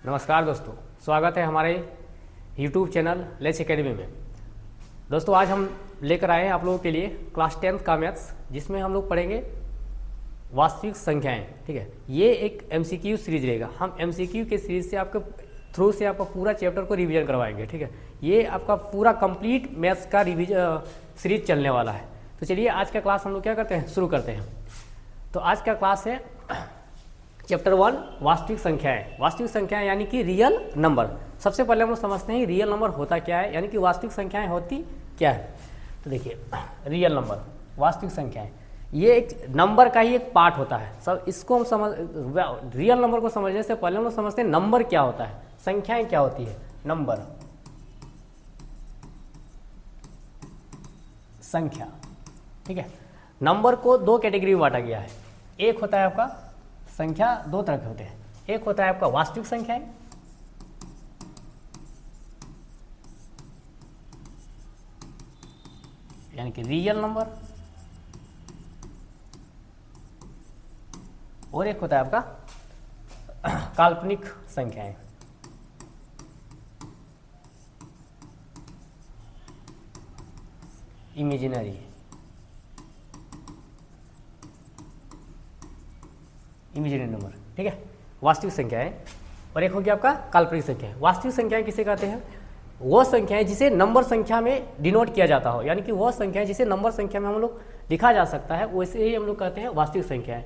नमस्कार दोस्तों, स्वागत है हमारे YouTube चैनल लेच एकेडमी में। दोस्तों आज हम लेकर आए हैं आप लोगों के लिए क्लास 10th का मैथ्स, जिसमें हम लोग पढ़ेंगे वास्तविक संख्याएं। ठीक है, ये एक MCQ सीरीज रहेगा। हम MCQ के सीरीज से आपके थ्रू से आपका पूरा चैप्टर को रिवीजन करवाएंगे। ठीक है, ये आपका पूरा कंप्लीट मैथ्स का सीरीज चलने वाला है। तो चलिए आज का क्लास हम लोग क्या करते हैं, शुरू करते हैं। तो आज का क्लास है चैप्टर 1 वास्तविक संख्याएं। वास्तविक संख्याएं यानी कि रियल नंबर। सबसे पहले हम लोग समझते हैं रियल नंबर होता क्या है, यानी कि वास्तविक संख्याएं होती क्या है। तो देखिए, रियल नंबर, वास्तविक संख्याएं, ये एक नंबर का ही एक पार्ट होता है। सब इसको हम रियल नंबर को समझने से पहले हम लोग समझते हैं नंबर क्या होता है, संख्याएं क्या होती है। नंबर, संख्या। ठीक है, नंबर को दो कैटेगरी में बांटा गया है। एक होता है आपका संख्या, दो तरह के होते हैं। एक होता है आपका वास्तविक संख्याएं, यानी कि रियल नंबर, और एक होता है आपका काल्पनिक संख्याएं, इमेजिनरी नंबर। ठीक है, वास्तविक संख्याएं, और एक हो गया आपका काल्पनिक संख्याएं। वास्तविक संख्याएं किसे कहते हैं? वो संख्याएं जिसे नंबर संख्या में डिनोट किया जाता हो, यानी कि वो संख्याएं जिसे नंबर संख्या में हम लोग लिखा जा सकता है, वैसे ही हम लोग कहते हैं वास्तविक संख्याएं।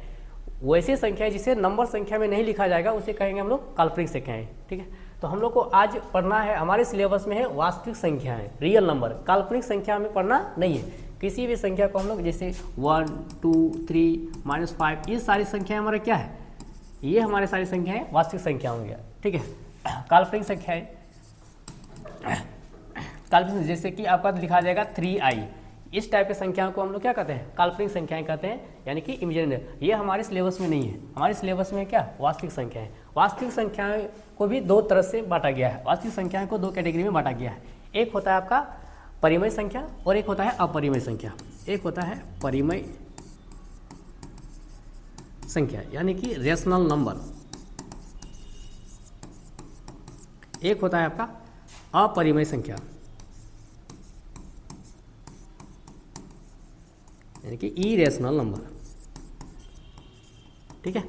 वैसी संख्याएं जिसे नंबर संख्या में नहीं लिखा जाएगा उसे कहेंगे हम लोग काल्पनिक संख्याएं। ठीक है, तो हम लोग को आज पढ़ना है, हमारे सिलेबस में है वास्तविक संख्याएं, रियल नंबर। काल्पनिक संख्या में पढ़ना नहीं है। किसी भी संख्या को हम लोग जैसे 1, 2, 3, -5, ये सारी संख्याएं हमारे क्या है, ये हमारे सारी संख्याएं वास्तविक संख्या होंगी। ठीक है, काल्पनिक संख्याएं, काल्पनिक जैसे कि आपका लिखा जाएगा 3i, इस टाइप की संख्याओं को हम लोग क्या कहते हैं, काल्पनिक संख्याएं कहते हैं, यानी कि इमेजिनरी। ये हमारे सिलेबस में नहीं है। हमारे सिलेबस में क्या, वास्तविक संख्याएं। वास्तविक संख्याएं को भी दो तरह से बांटा गया है। वास्तविक संख्याएं को दो कैटेगरी में बांटा गया है। एक होता है आपका परिमेय संख्या और एक होता है अपरिमेय संख्या। एक होता है परिमेय संख्या यानी कि रेशनल नंबर, एक होता है आपका अपरिमेय संख्या यानी कि इरेशनल नंबर। ठीक है,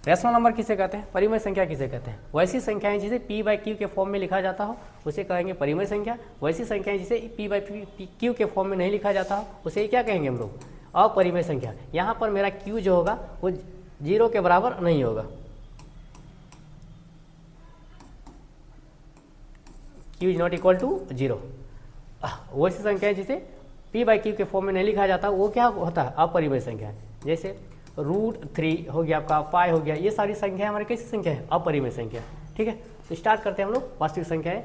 रेशनल नंबर किसे कहते हैं, परिमेय संख्या किसे कहते हैं? वैसी संख्याएं जिसे p/q के फॉर्म में लिखा जाता हो उसे कहेंगे परिमेय संख्या। वैसी संख्याएं जिसे p/q के फॉर्म में नहीं लिखा जाता हो उसे क्या कहेंगे हम लोग, अपरिमेय संख्या। यहाँ पर मेरा q जो होगा वो 0 के बराबर नहीं होगा। q is not equal to 0। वैसी संख्या जिसे p/q के फॉर्म में नहीं लिखा जाता वो क्या होता है, अपरिमेय संख्या। जैसे √3 हो गया आपका, पाई हो गया, ये सारी संख्या हमारी कैसी संख्या है, अपरिमेय संख्या। ठीक है, तो स्टार्ट करते हैं हम लोग वास्तविक संख्याएं।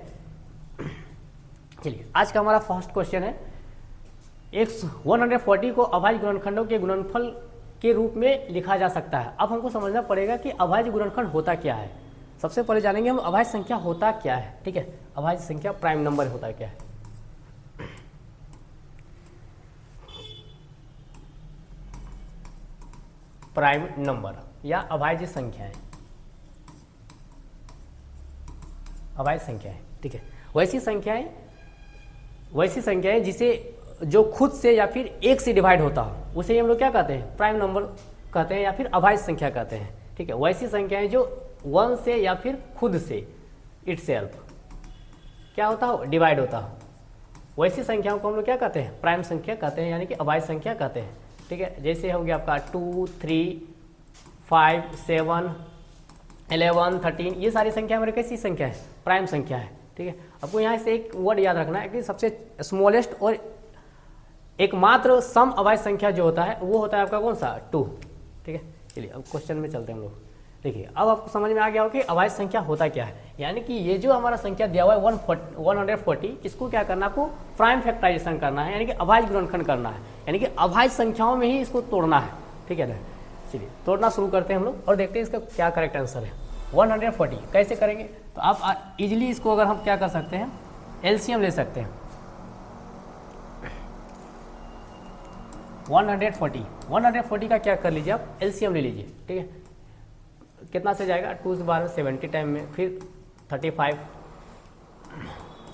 चलिए, आज का हमारा फर्स्ट क्वेश्चन है, 140 को अभाज्य गुणनखंडों के गुणनफल के रूप में लिखा जा सकता है। अब हमको समझना पड़ेगा कि अभाज्य गुणनखंड होता क्या है। सबसे पहले जानेंगे हम अभाज्य संख्या होता क्या है। ठीक है, अभाज्य संख्या प्राइम नंबर होता क्या है। प्राइम नंबर या अभाज्य संख्याएं, अभाज्य संख्याएं। ठीक है, वैसी संख्याएं जिसे जो खुद से या फिर एक से डिवाइड होता हो उसे हम लोग क्या कहते हैं, प्राइम नंबर कहते हैं या फिर अभाज्य संख्या कहते हैं। ठीक है, वैसी संख्याएं जो 1 से या फिर खुद से इटसेल्फ क्या होता हो, डिवाइड होता हो, वैसी संख्याओं को हम लोग क्या कहते हैं, प्राइम संख्या कहते हैं, यानी कि अभाज्य संख्या कहते हैं। ठीक है, जैसे हो गया आपका 2, 3, 5, 7, 11, 13, ये सारी संख्या हमारी कैसी संख्या है, प्राइम संख्या है। ठीक है, आपको यहाँ से एक वर्ड याद रखना है कि सबसे स्मॉलेस्ट और एकमात्र सम अभाज्य संख्या जो होता है वो होता है आपका कौन सा, 2। ठीक है, चलिए अब क्वेश्चन में चलते हैं हम लोग। देखिए, अब आपको समझ में आ गया हो कि अभाज्य संख्या होता क्या है। यानी कि ये जो हमारा संख्या दिया हुआ है 140, इसको क्या करना, आपको प्राइम फैक्टराइजेशन करना है, यानी कि अभाज्य गुणनखंड करना है, यानी कि अभाज्य संख्याओं में ही इसको तोड़ना है। ठीक है ना, चलिए तोड़ना शुरू करते हैं हम लोग और देखते हैं इसका क्या करेक्ट आंसर है। 140 कैसे करेंगे, तो आप इजिली इसको अगर हम क्या कर सकते हैं, एलसीएम ले सकते हैं। 140 का क्या कर लीजिए आप, एलसीएम ले लीजिए। ठीक है, कितना से जाएगा, 2 से बाहर 70 टाइम में, फिर 35,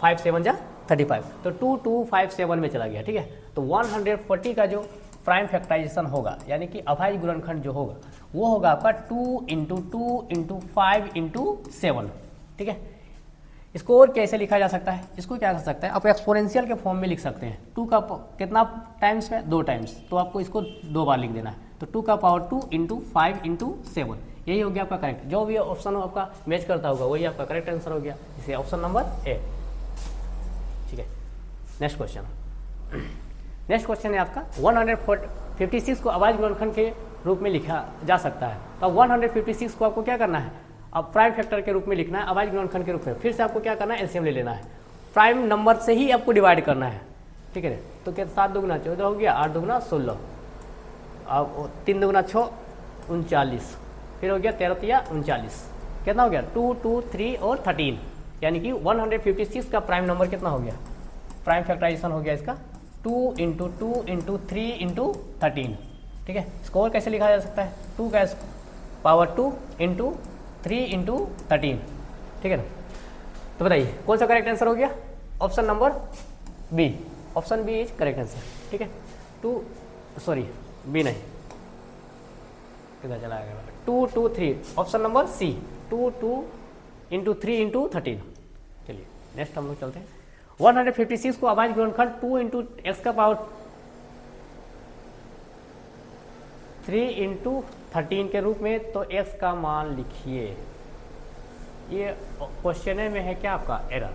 5 7 जा 35, तो 2257 में चला गया। ठीक है, तो 140 का जो प्राइम फैक्टराइजेशन होगा, यानी कि अभाज्य गुणनखंड जो होगा वो होगा आपका 2 × 2 × 5 × 7। ठीक है, इसको और कैसे लिखा जा सकता है, इसको क्या कर सकते हैं आप एक्सपोनेंशियल के फॉर्म में लिख सकते हैं। 2 का कितना टाइम्स में, 2 टाइम्स, तो आपको इसको 2 बार लिख देना है, तो 2 का पावर 2 × 5 × 7, यही हो गया आपका करेक्ट। जो भी ऑप्शन आपका मैच करता होगा वही आपका करेक्ट आंसर हो गया, इसे ऑप्शन नंबर ए। ठीक है, नेक्स्ट क्वेश्चन। नेक्स्ट क्वेश्चन है आपका 156 को अभाज्य गुणनखंड के रूप में लिखा जा सकता है। तो अब 156 को आपको क्या करना है, अब प्राइम फैक्टर के रूप में लिखना है, अभाज्य गुणनखंड के रूप में। फिर से आपको क्या करना है, एलसीएम ले लेना है, प्राइम नंबर से ही आपको डिवाइड करना है। ठीक है, तो क्या 7 दूगुना 14 हो गया, 8 दूगुना 16, अब 3 दूगुना 6 39, फिर हो गया 13 या 39, कितना हो गया 2 2 3 और 13, यानी कि 156 का प्राइम नंबर कितना हो गया, प्राइम फैक्टराइजेशन हो गया इसका 2 × 2 × 3 × 13। ठीक है, इसको और कैसे लिखा जा सकता है, 2 का पावर 2 × 3 × 13। ठीक है ना, तो बताइए कौन सा करेक्ट आंसर हो गया, option number B, option B is correct answer. ठीक है, बी नहीं, किधर चला गया, 2 2 3, ऑप्शन नंबर सी, 2 2 × 3 × 13। चलिए नेक्स्ट हम लोग चलते हैं। 156 को अभाज्य गुणनखंड 2 × x का पावर 3 × 13 के रूप में, तो x का मान लिखिए। ये क्वेश्चन में है क्या आपका एरर।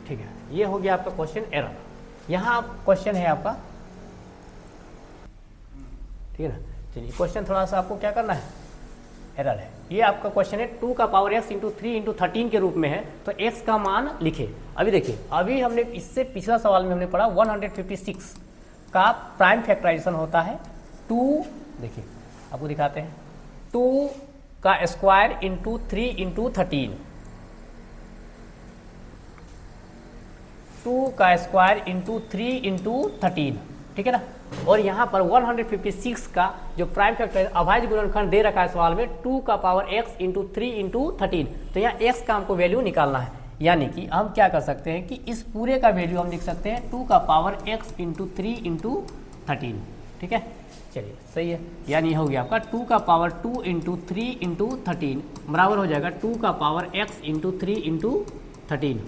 ठीक है, ये हो गया आपका क्वेश्चन एरर। यहाँ क्वेश्चन है आपका, ठीक है ना। चलिए क्वेश्चन थोड़ा सा आपको क्या करना है, एरर है। ये आपका क्वेश्चन है 2 का पावर x × 3 × 13 के रूप में है, तो x का मान लिखे। अभी देखिए, अभी हमने इससे पिछला सवाल में हमने पढ़ा 156 का प्राइम फैक्टराइजेशन होता है 2, देखिए आपको दिखाते हैं, 2 का स्क्वायर × 3 × 13, 2 का स्क्वायर × 3 × 13। ठीक है ना, और यहाँ पर 156 का जो प्राइम फैक्टर अभाज्य गुणनखंड दे रखा है सवाल में 2 का पावर x × 3 × 13, तो यहाँ x का हमको वैल्यू निकालना है। यानी कि हम क्या कर सकते हैं कि इस पूरे का वैल्यू हम लिख सकते हैं 2 का पावर x × 3 × 13। ठीक है, चलिए सही है, यानी हो गया आपका 2 का पावर 2 × 3 × 13 बराबर हो जाएगा 2 का पावर x × 3 × 13।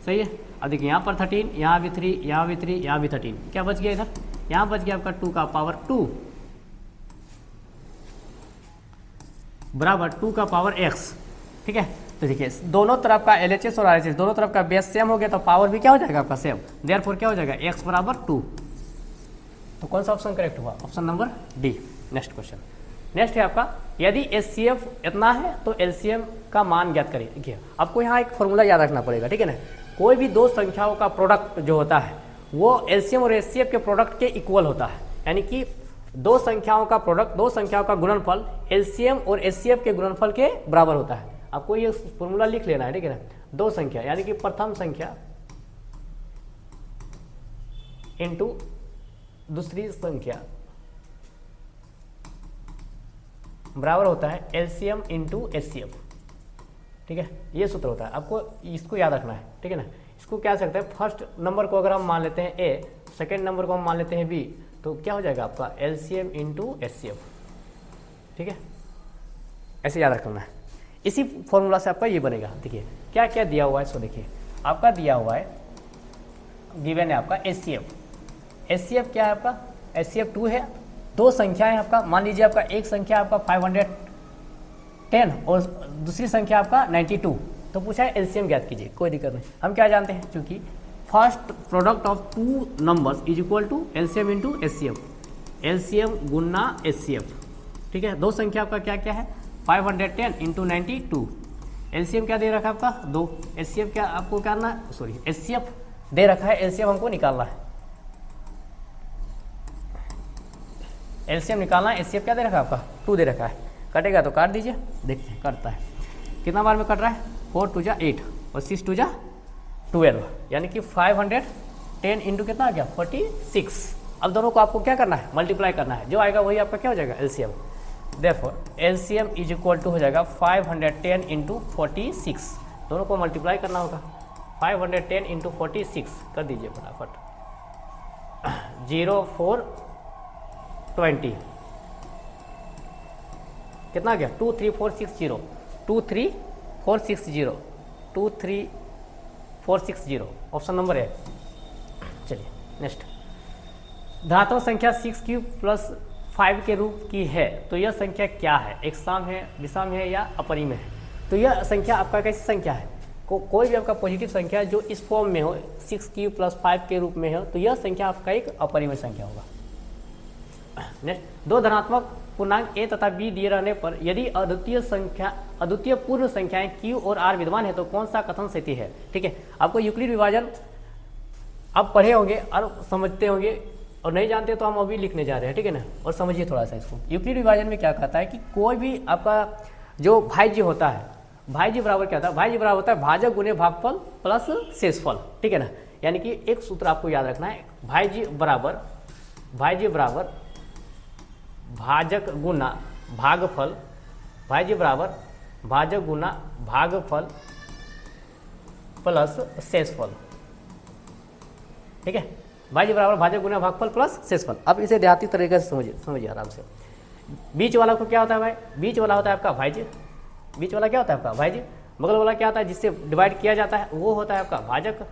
सही है, अब देखिए यहाँ पर 13, यहाँ भी 3, यहाँ भी 3, यहाँ भी 13, क्या बच गया इधर, यहाँ बच गया आपका 2 का पावर 2 बराबर 2 का पावर x। ठीक है, तो देखिए दोनों तरफ का LHS और RHS दोनों तरफ का बेस सेम हो गया, तो पावर भी क्या हो जाएगा आपका सेम, देयरफॉर क्या हो जाएगा x बराबर 2। तो कौन सा ऑप्शन करेक्ट हुआ, option number D. Next question, next है आपका, यदि HCF इतना है तो LCM का मान ज्ञात करें। देखिए आपको यहाँ एक फॉर्मूला याद रखना पड़ेगा। ठीक है ना, कोई भी दो संख्याओं का प्रोडक्ट जो होता है वो LCM और HCF के प्रोडक्ट के इक्वल होता है, यानी कि दो संख्याओं का प्रोडक्ट, दो संख्याओं का गुणनफल LCM और HCF के गुणनफल के बराबर होता है। आपको ये फॉर्मूला लिख लेना है। ठीक है ना, दो संख्या यानी कि प्रथम संख्या इनटू दूसरी संख्या बराबर होता है LCM × HCF। ठीक है, ये सूत्र होता है, आपको इसको याद रखना है। ठीक है ना, इसको क्या सकते हैं, फर्स्ट नंबर को अगर हम मान लेते हैं A, सेकेंड नंबर को हम मान लेते हैं B, तो क्या हो जाएगा आपका LCM × HCF। ठीक है, ऐसे याद रखना है। इसी फॉर्मूला से आपका ये बनेगा। देखिए क्या क्या दिया हुआ है, सो देखिए आपका दिया हुआ है, गिवन है आपका HCF क्या है आपका, HCF 2 है, दो संख्याएं आपका, मान लीजिए आपका एक संख्या आपका 510 और दूसरी संख्या आपका 92, तो पूछा है LCM ज्ञात कीजिए। कोई दिक्कत नहीं, हम क्या जानते हैं, क्योंकि first product of two numbers is equal to LCM × HCF, LCM गुना HCF। ठीक है, दो संख्या आपका क्या क्या है, 510 × 92, LCM क्या दे रखा है आपका 2, HCF क्या आपको करना है, सॉरी HCF दे रखा है, LCM हमको निकालना है, LCM निकालना है, HCF क्या दे रखा है आपका 2 दे रखा है। कटेगा तो काट दीजिए, देखते हैं करता है कितना बार में कट रहा है, 4 2 8 और 6 2 12, यानी कि 510 × कितना आ गया 46। अब दोनों को आपको क्या करना है, मल्टीप्लाई करना है, जो आएगा वही आपका क्या हो जाएगा LCM। Therefore LCM is equal to हो जाएगा 510 इंटू 46, दोनों को मल्टीप्लाई करना होगा। 510 इंटू 46 कर दीजिए फटाफट, 0420 कितना गया 23460, 23460, 23460 ऑप्शन नंबर है। चलिए नेक्स्ट, धनात्मक संख्या 6³ + 5 के रूप की है तो यह संख्या क्या है, एक सम है, विषम है या अपरिमेय है। तो यह संख्या आपका कैसी संख्या है, कोई भी आपका पॉजिटिव संख्या जो इस फॉर्म में हो 6³ + 5 के रूप में हो तो यह संख्या आपका एक अपरिमेय संख्या होगा। नेक्स्ट, दो धनात्मक पूर्णांक a तथा b दिए रहने पर यदि अद्वितीय पूर्ण संख्याएं q और r विद्यमान है तो कौन सा कथन सही है। ठीक है, आपको यूक्लिड विभाजन आप पढ़े होंगे और समझते होंगे, और नहीं जानते तो हम अभी लिखने जा रहे हैं। ठीक है ना, और समझिए थोड़ा सा इसको। यूक्लिड विभाजन में क्या कहता है कि कोई भी आपका जो भाज्य होता है, भाज्य बराबर क्या होता है, भाज्य बराबर होता है भाजक गुणे भागफल प्लस शेषफल। ठीक है ना, यानी कि एक सूत्र आपको याद रखना है, भाज्य बराबर भाजक गुना भागफल, भाज्य बराबर भाजक गुना भागफल प्लस शेषफल। ठीक है, भाज्य बराबर भाजक गुना भागफल प्लस शेषफल। अब इसे देहाती तरीके से समझिए आराम से। बीच वाला को क्या होता है भाई, बीच वाला होता है आपका भाज्य, बीच वाला क्या होता है आपका भाज्य, बगल वाला क्या होता है जिससे डिवाइड किया जाता है वो होता है आपका भाजक।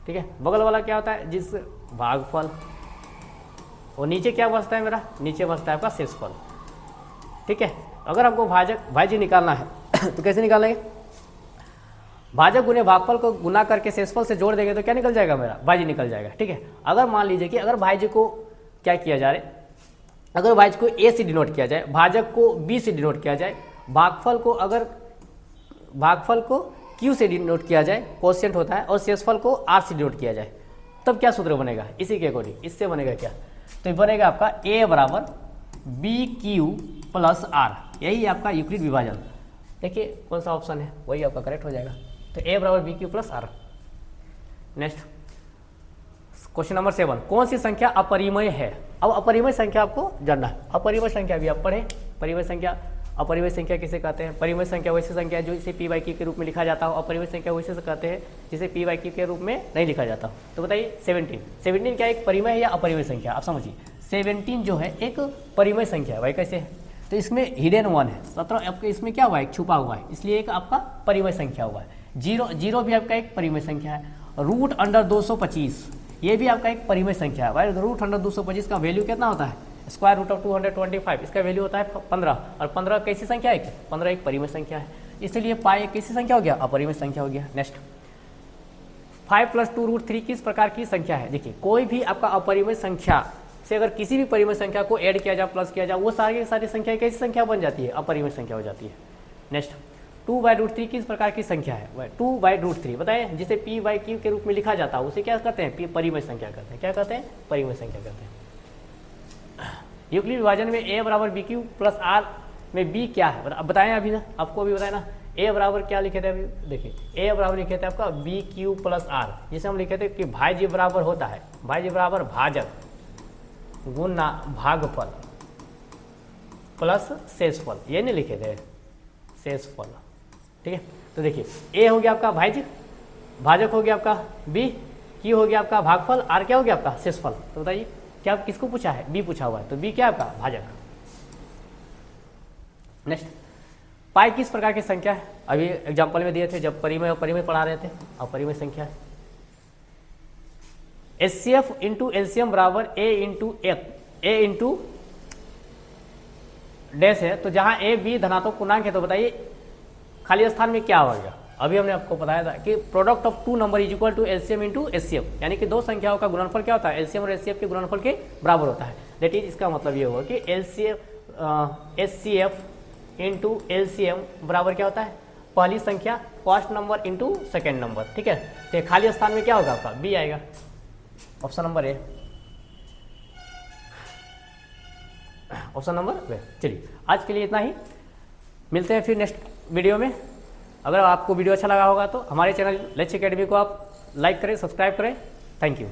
ठीक है, बगल वाला क्या होता है जिस भागफल, और नीचे क्या बचता है मेरा, नीचे बचता है आपका शेषफल। ठीक है, अगर आपको भाज्य निकालना है तो कैसे निकालेंगे, भाजक गुने भागफल को गुना करके शेषफल से जोड़ देंगे तो क्या निकल जाएगा मेरा, भाज्य निकल जाएगा। ठीक है, अगर मान लीजिए कि अगर भाज्य को क्या किया जाए, अगर भाज्य को a से डिनोट किया जाए, भाजक को b से डिनोट किया जाए, भागफल को q से डिनोट किया जाए, कोशिएंट होता है, और शेषफल को r से डिनोट किया जाए, तब क्या सूत्र बनेगा, इसी के अकॉर्डिंग इससे बनेगा क्या, तो बनेगा आपका a बराबर bq + r, यही आपका यूक्लिड विभाजन। देखिए कौन सा ऑप्शन है वही आपका करेक्ट हो जाएगा, तो a बराबर bq + r। Next question number 7, कौन सी संख्या अपरिमेय है। अब अपरिमेय संख्या आपको जानना है, अपरिमेय संख्या भी आप पढ़े, परिमेय संख्या, अपरिमेय संख्या किसे कहते हैं, परिमेय संख्या वैसी संख्या है जो इसे p/q के रूप में लिखा जाता हो, अपरिमेय संख्या वैसे कहते हैं जिसे p/q के रूप में नहीं लिखा जाता। तो बताइए 17 क्या एक परिमेय है या अपरिमेय संख्या, आप समझिए 17 जो है एक परिमेय संख्या है भाई, कैसे है, तो इसमें हिडन 1 है, 17 आपके इसमें क्या हुआ है, छुपा हुआ है, इसलिए एक आपका परिमेय संख्या हुआ है। जीरो भी आपका एक परिमेय संख्या है। √225 ये भी आपका एक परिमेय संख्या है भाई। √225 का वैल्यू कितना होता है, √225, इसका वैल्यू होता है 15, और 15 कैसी संख्या है, 15 एक परिमेय संख्या है, इसलिए पाई कैसी संख्या हो गया, अपरिमेय संख्या हो गया। नेक्स्ट 5 + 2√3 किस प्रकार की संख्या है। देखिए कोई भी आपका अपरिमेय संख्या से अगर किसी भी परिमेय संख्या को ऐड किया जाए, प्लस किया जाए, वो सारी संख्या कैसी संख्या बन जाती है, अपरिमेय संख्या हो जाती है। नेक्स्ट 2/√3 किस प्रकार की संख्या है, 2/√3 बताएं, जिसे p/q के रूप में लिखा जाता है उसे क्या कहते हैं, परिमेय संख्या कहते हैं। क्या कहते हैं, परिमेय संख्या कहते हैं। यूक्लिड विभाजन में a बराबर bq + r में b क्या है, अब बताएं, अभी ना आपको अभी बताया ना, a बराबर क्या लिखे थे, अभी देखिए a बराबर लिखे थे आपका bq + r, जिसे हम लिखे थे कि भाज्य बराबर होता है, भाज्य बराबर भाजक गुना भागफल प्लस शेषफल, ये नहीं लिखे थे शेषफल। ठीक है, तो देखिए a हो गया आपका भाज्य, भाजक हो गया आपका b, q हो गया आपका भागफल, r क्या हो गया आपका शेषफल। तो बताइए क्या किसको पूछा है, b पूछा हुआ है, तो b क्या है आपका भाजक। नेक्स्ट पाई किस प्रकार की संख्या है, अभी एग्जांपल में दिए थे जब परिमेय पढ़ा रहे थे। अपरिमेय संख्या है, HCF × LCM बराबर a × डैश है, तो जहां a b धनात्मक पूर्णांक है तो बताइए खाली स्थान में क्या होगा। अभी हमने आपको बताया था कि product of 2 number = LCM × HCF, यानी कि दो संख्याओं का गुणनफल क्या होता है, LCM और HCF के गुणनफल के बराबर होता है। दैट इज, इसका मतलब ये होगा कि HCF × LCM बराबर क्या होता है, पहली संख्या फर्स्ट नंबर × सेकेंड नंबर। ठीक है, तो खाली स्थान में क्या होगा आपका b आएगा, option number A, option number A. चलिए आज के लिए इतना ही, मिलते हैं फिर नेक्स्ट वीडियो में। अगर आपको वीडियो अच्छा लगा होगा तो हमारे चैनल लक्ष्य एकेडमी को आप लाइक करें, सब्सक्राइब करें। Thank you.